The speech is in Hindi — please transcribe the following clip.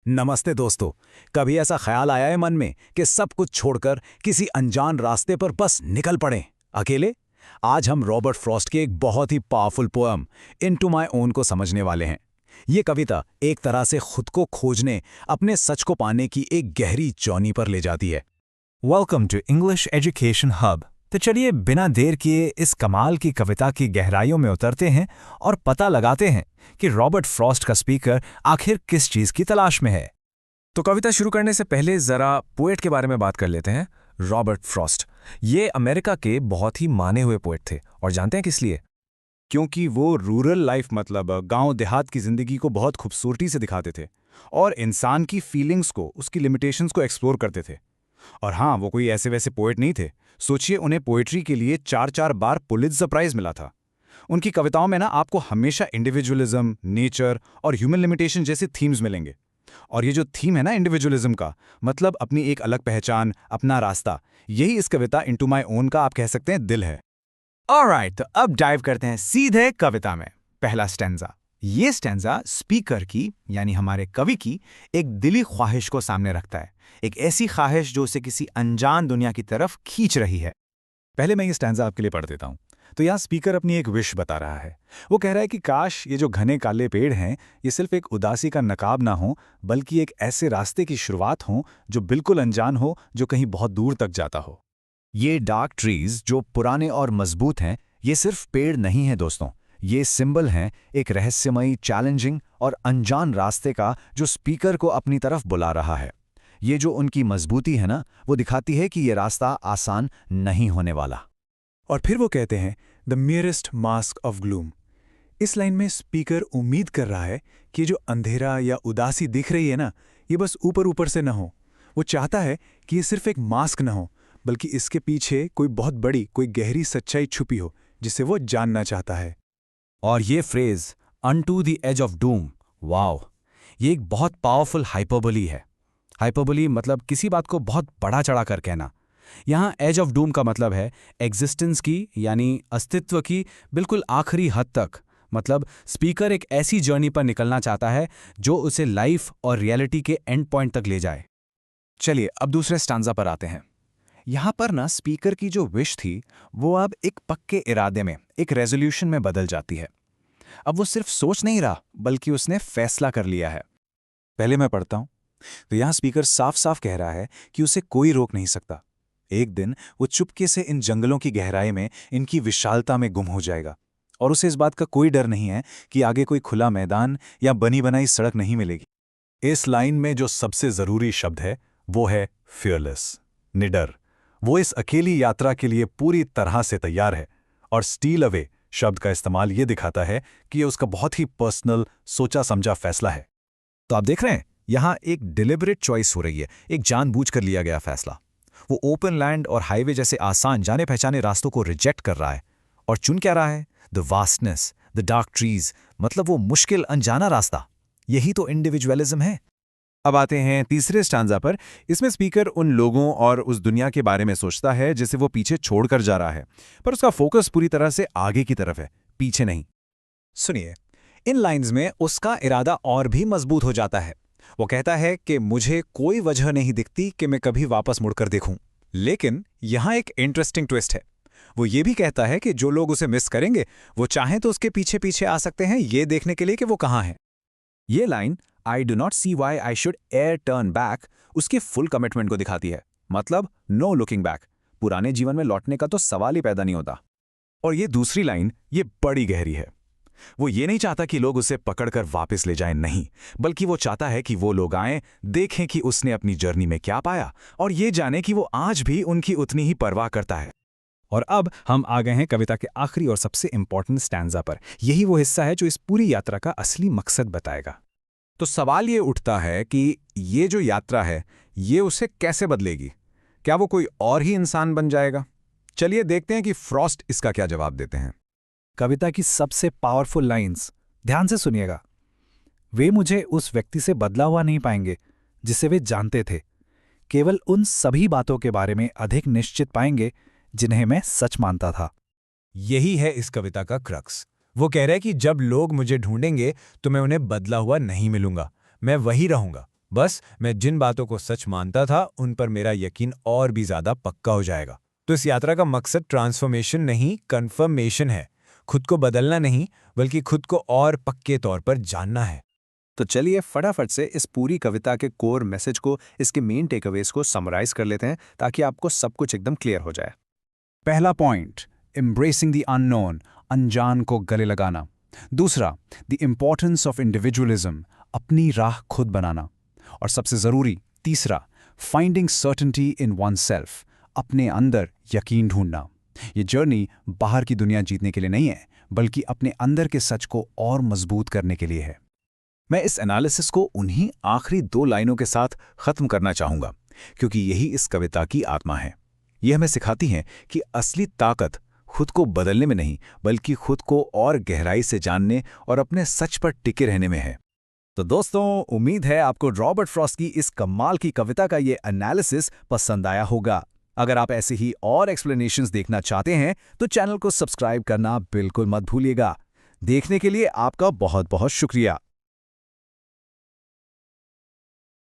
नमस्ते दोस्तों। कभी ऐसा ख्याल आया है मन में कि सब कुछ छोड़कर किसी अनजान रास्ते पर बस निकल पड़ें अकेले? आज हम रॉबर्ट फ्रॉस्ट की एक बहुत ही powerful poem into my own को समझने वाले हैं। ये कविता एक तरह से खुद को खोजने, अपने सच को पाने की एक गहरी जर्नी पर ले जाती है। Welcome to English education hub. तो चलिए बिना देर किए इस कमाल की कविता की गहराइयों में उतरते हैं और पता लगाते हैं कि रॉबर्ट फ्रॉस्ट का स्पीकर आखिर किस चीज की तलाश में है। तो कविता शुरू करने से पहले जरा पोएट के बारे में बात कर लेते हैं। रॉबर्ट फ्रॉस्ट ये अमेरिका के बहुत ही माने हुए पोएट थे, और जानते हैं किस लिए? क्योंकि वो रूरल लाइफ मतलब गांव देहात की जिंदगी को बहुत खूबसूरती से दिखाते थे और इंसान की फीलिंग्स को, उसकी लिमिटेशंस को एक्सप्लोर करते थे। और हाँ, वो कोई ऐसे वैसे पोएट नहीं थे। सोचिए, उन्हें पोएट्री के लिए 4-4 बार पुलित्जर प्राइज मिला था। उनकी कविताओं में ना आपको हमेशा इंडिविजुअलिज्म, नेचर और ह्यूमन लिमिटेशन जैसे थीम्स मिलेंगे। और ये जो थीम है ना इंडिविजुअलिज्म का, मतलब अपनी एक अलग पहचान, अपना रास्ता, यही इस कविता इनटू माय ओन का आप कह सकते हैं दिल है। ऑलराइट, तो अब डाइव करते हैं सीधे कविता में। पहला स्टैंजा। ये स्टैंजा स्पीकर की यानी हमारे कवि की एक दिली ख्वाहिश को सामने रखता है, एक ऐसी ख्वाहिश जो उसे किसी अनजान दुनिया की तरफ खींच रही है। पहले मैं ये स्टैंजा आपके लिए पढ़ देता हूँ। तो यहाँ स्पीकर अपनी एक विश बता रहा है। वो कह रहा है कि काश ये जो घने काले पेड़ हैं, ये सिर्फ एक उदासी का नकाब ना हो, बल्कि एक ऐसे रास्ते की शुरुआत हो जो बिल्कुल अनजान हो, जो कहीं बहुत दूर तक जाता हो। ये डार्क ट्रीज जो पुराने और मजबूत हैं, ये सिर्फ पेड़ नहीं हैं दोस्तों, ये सिंबल हैं एक रहस्यमयी, चैलेंजिंग और अनजान रास्ते का जो स्पीकर को अपनी तरफ बुला रहा है। ये जो उनकी मजबूती है ना, वो दिखाती है कि ये रास्ता आसान नहीं होने वाला। और फिर वो कहते हैं द मियरेस्ट मास्क ऑफ ग्लूम। इस लाइन में स्पीकर उम्मीद कर रहा है कि जो अंधेरा या उदासी दिख रही है ना, ये बस ऊपर ऊपर से न हो। वो चाहता है कि ये सिर्फ एक मास्क न हो, बल्कि इसके पीछे कोई बहुत बड़ी, कोई गहरी सच्चाई छुपी हो जिसे वो जानना चाहता है। और ये phrase unto the edge of doom, wow, ये एक बहुत पावरफुल हाइपरबोली है। हाइपरबोली मतलब किसी बात को बहुत बड़ा चढ़ा कर कहना। यहाँ एज ऑफ डूम का मतलब है एग्जिस्टेंस की यानी अस्तित्व की बिल्कुल आखिरी हद तक। मतलब स्पीकर एक ऐसी जर्नी पर निकलना चाहता है जो उसे लाइफ और रियलिटी के एंड पॉइंट तक ले जाए। चलिए अब दूसरे स्टांजा पर आते हैं। यहाँ पर ना स्पीकर की जो विश थी, वो अब एक पक्के इरादे में, एक रेजोल्यूशन में बदल जाती है। अब वो सिर्फ सोच नहीं रहा, बल्कि उसने फैसला कर लिया है। पहले मैं पढ़ता हूं। तो यहाँ स्पीकर साफ साफ कह रहा है कि उसे कोई रोक नहीं सकता। एक दिन वो चुपके से इन जंगलों की गहराई में, इनकी विशालता में गुम हो जाएगा, और उसे इस बात का कोई डर नहीं है कि आगे कोई खुला मैदान या बनी बनाई सड़क नहीं मिलेगी। इस लाइन में जो सबसे जरूरी शब्द है वो है फियरलेस, निडर। वो इस अकेली यात्रा के लिए पूरी तरह से तैयार है। और स्टील अवे शब्द का इस्तेमाल ये दिखाता है कि ये उसका बहुत ही पर्सनल, सोचा समझा फैसला है। तो आप देख रहे हैं, यहां एक डिलिबरेट चॉइस हो रही है, एक जानबूझकर लिया गया फैसला। वो ओपन लैंड और हाईवे जैसे आसान, जाने पहचाने रास्तों को रिजेक्ट कर रहा है और चुन क्या रहा है? The vastness, the dark trees, मतलब वो मुश्किल अनजाना रास्ता। यही तो इंडिविजुअलिज्म है। अब आते हैं तीसरे स्टांजा पर। इसमें स्पीकर उन लोगों और उस दुनिया के बारे में सोचता है जिसे वो पीछे छोड़कर जा रहा है, पर उसका फोकस पूरी तरह से आगे की तरफ है, पीछे नहीं। सुनिए, इन लाइंस में उसका इरादा और भी मजबूत हो जाता है। वो कहता है कि मुझे कोई वजह नहीं दिखती कि मैं कभी वापस मुड़कर देखूं। लेकिन यहां एक इंटरेस्टिंग ट्विस्ट है। वो ये भी कहता है कि जो लोग उसे मिस करेंगे, वो चाहें तो उसके पीछे पीछे आ सकते हैं ये देखने के लिए कि वो कहां है। ये line I do not see why I should e'er turn back उसके फुल कमिटमेंट को दिखाती है। मतलब नो लुकिंग बैक, पुराने जीवन में लौटने का तो सवाल ही पैदा नहीं होता। और ये दूसरी लाइन, ये बड़ी गहरी है। वो ये नहीं चाहता कि लोग उसे पकड़कर वापस ले जाएं, नहीं, बल्कि वो चाहता है कि वो लोग आएं, देखें कि उसने अपनी जर्नी में क्या पाया, और ये जाने कि वो आज भी उनकी उतनी ही परवाह करता है। और अब हम आ गए हैं कविता के आखिरी और सबसे इंपॉर्टेंट स्टैंजा पर। यही वो हिस्सा है जो इस पूरी यात्रा का असली मकसद बताएगा। तो सवाल ये उठता है कि ये जो यात्रा है, ये उसे कैसे बदलेगी? क्या वो कोई और ही इंसान बन जाएगा? चलिए देखते हैं कि फ्रॉस्ट इसका क्या जवाब देते हैं। कविता की सबसे पावरफुल लाइंस, ध्यान से सुनिएगा। वे मुझे उस व्यक्ति से बदला हुआ नहीं पाएंगे जिसे वे जानते थे, केवल उन सभी बातों के बारे में अधिक निश्चित पाएंगे जिन्हें मैं सच मानता था। यही है इस कविता का क्रक्स। वो कह रहा है कि जब लोग मुझे ढूंढेंगे तो मैं उन्हें बदला हुआ नहीं मिलूंगा, मैं वही रहूंगा, बस मैं जिन बातों को सच मानता था उन पर मेरा यकीन और भी ज़्यादा पक्का हो जाएगा। तो इस यात्रा का मकसद ट्रांसफॉर्मेशन नहीं, कन्फर्मेशन है। खुद को बदलना नहीं, बल्कि खुद को और पक्के तौर पर जानना है। तो चलिए फटाफट से इस पूरी कविता के कोर मैसेज को, इसके मेन टेकअवेज को समराइज कर लेते हैं ताकि आपको सब कुछ एकदम क्लियर हो जाए। पहला पॉइंट, एम्ब्रेसिंग द अननोन, अनजान को गले लगाना। दूसरा, द इम्पॉर्टेंस ऑफ इंडिविजुअलिज्म, अपनी राह खुद बनाना। और सबसे ज़रूरी तीसरा, finding certainty in one self, अपने अंदर यकीन ढूंढना। ये जर्नी बाहर की दुनिया जीतने के लिए नहीं है, बल्कि अपने अंदर के सच को और मजबूत करने के लिए है। मैं इस एनालिसिस को उन्हीं आखिरी 2 लाइनों के साथ खत्म करना चाहूंगा, क्योंकि यही इस कविता की आत्मा है। यह हमें सिखाती है कि असली ताकत खुद को बदलने में नहीं, बल्कि खुद को और गहराई से जानने और अपने सच पर टिके रहने में है। तो दोस्तों, उम्मीद है आपको रॉबर्ट फ्रॉस्ट की इस कमाल की कविता का ये एनालिसिस पसंद आया होगा। अगर आप ऐसे ही और एक्सप्लेनेशंस देखना चाहते हैं तो चैनल को सब्सक्राइब करना बिल्कुल मत भूलिएगा। देखने के लिए आपका बहुत बहुत शुक्रिया।